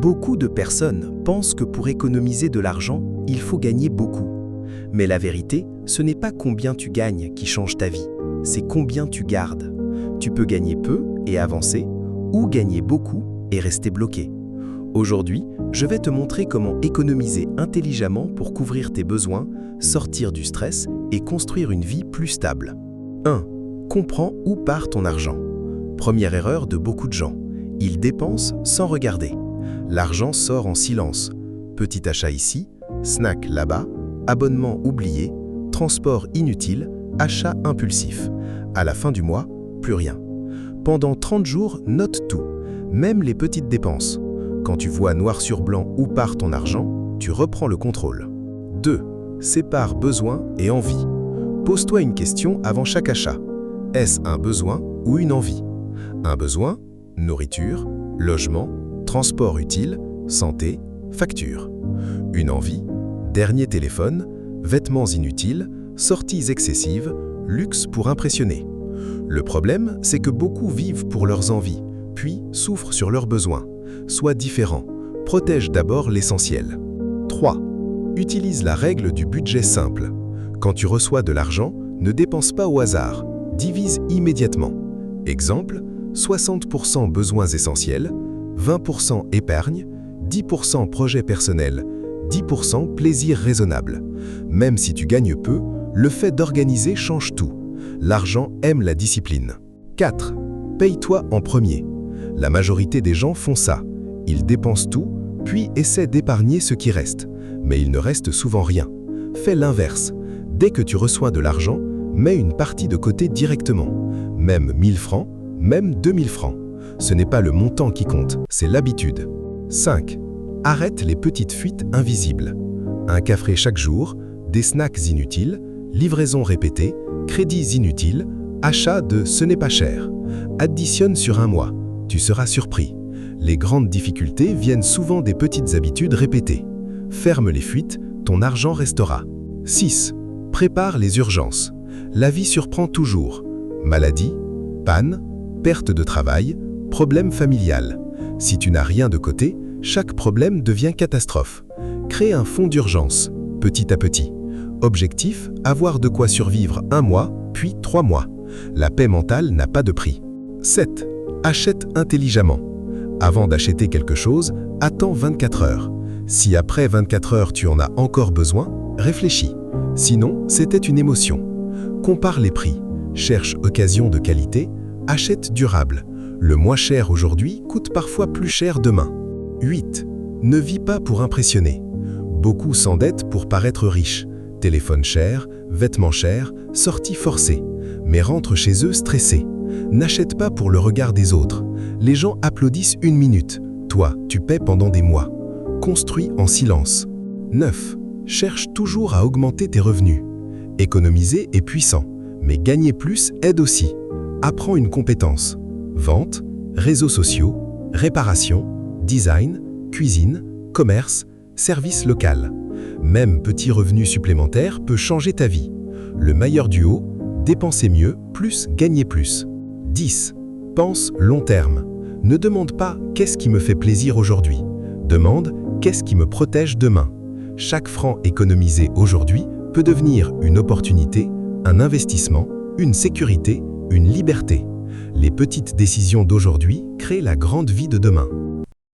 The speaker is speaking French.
Beaucoup de personnes pensent que pour économiser de l'argent, il faut gagner beaucoup. Mais la vérité, ce n'est pas combien tu gagnes qui change ta vie, c'est combien tu gardes. Tu peux gagner peu et avancer, ou gagner beaucoup et rester bloqué. Aujourd'hui, je vais te montrer comment économiser intelligemment pour couvrir tes besoins, sortir du stress et construire une vie plus stable. 1. Comprends où part ton argent. Première erreur de beaucoup de gens. Ils dépensent sans regarder. L'argent sort en silence. Petit achat ici, snack là-bas, abonnement oublié, transport inutile, achat impulsif. À la fin du mois, plus rien. Pendant 30 jours, note tout, même les petites dépenses. Quand tu vois noir sur blanc où part ton argent, tu reprends le contrôle. 2. Sépare besoin et envie. Pose-toi une question avant chaque achat. Est-ce un besoin ou une envie? Un besoin, nourriture, logement, transport utile, santé, facture. Une envie, dernier téléphone, vêtements inutiles, sorties excessives, luxe pour impressionner. Le problème, c'est que beaucoup vivent pour leurs envies, puis souffrent sur leurs besoins. Sois différent, protège d'abord l'essentiel. 3. Utilise la règle du budget simple. Quand tu reçois de l'argent, ne dépense pas au hasard, divise immédiatement. Exemple, 60% besoins essentiels, 20% épargne, 10% projet personnel, 10% plaisir raisonnable. Même si tu gagnes peu, le fait d'organiser change tout. L'argent aime la discipline. 4. Paye-toi en premier. La majorité des gens font ça. Ils dépensent tout, puis essaient d'épargner ce qui reste. Mais il ne reste souvent rien. Fais l'inverse. Dès que tu reçois de l'argent, mets une partie de côté directement. Même 1000 francs, même 2000 francs. Ce n'est pas le montant qui compte, c'est l'habitude. 5. Arrête les petites fuites invisibles. Un café chaque jour, des snacks inutiles, livraisons répétées, crédits inutiles, achat de « ce n'est pas cher ». Additionne sur un mois, tu seras surpris. Les grandes difficultés viennent souvent des petites habitudes répétées. Ferme les fuites, ton argent restera. 6. Prépare les urgences. La vie surprend toujours. Maladie, panne, perte de travail, problème familial. Si tu n'as rien de côté, chaque problème devient catastrophe. Crée un fonds d'urgence, petit à petit. Objectif, avoir de quoi survivre 1 mois, puis 3 mois. La paix mentale n'a pas de prix. 7. Achète intelligemment. Avant d'acheter quelque chose, attends 24 heures. Si après 24 heures tu en as encore besoin, réfléchis. Sinon, c'était une émotion. Compare les prix. Cherche occasion de qualité. Achète durable. Le moins cher aujourd'hui coûte parfois plus cher demain. 8. Ne vis pas pour impressionner. Beaucoup s'endettent pour paraître riches. Téléphone cher, vêtements chers, sorties forcées. Mais rentrent chez eux stressés. N'achète pas pour le regard des autres. Les gens applaudissent 1 minute. Toi, tu paies pendant des mois. Construis en silence. 9. Cherche toujours à augmenter tes revenus. Économiser est puissant, mais gagner plus aide aussi. Apprends une compétence. Vente, réseaux sociaux, réparation, design, cuisine, commerce, service local. Même petit revenu supplémentaire peut changer ta vie. Le meilleur duo, dépenser mieux, plus gagner plus. 10. Pense long terme. Ne demande pas « qu'est-ce qui me fait plaisir aujourd'hui ?» Demande « qu'est-ce qui me protège demain ?» Chaque franc économisé aujourd'hui peut devenir une opportunité, un investissement, une sécurité, une liberté. Les petites décisions d'aujourd'hui créent la grande vie de demain.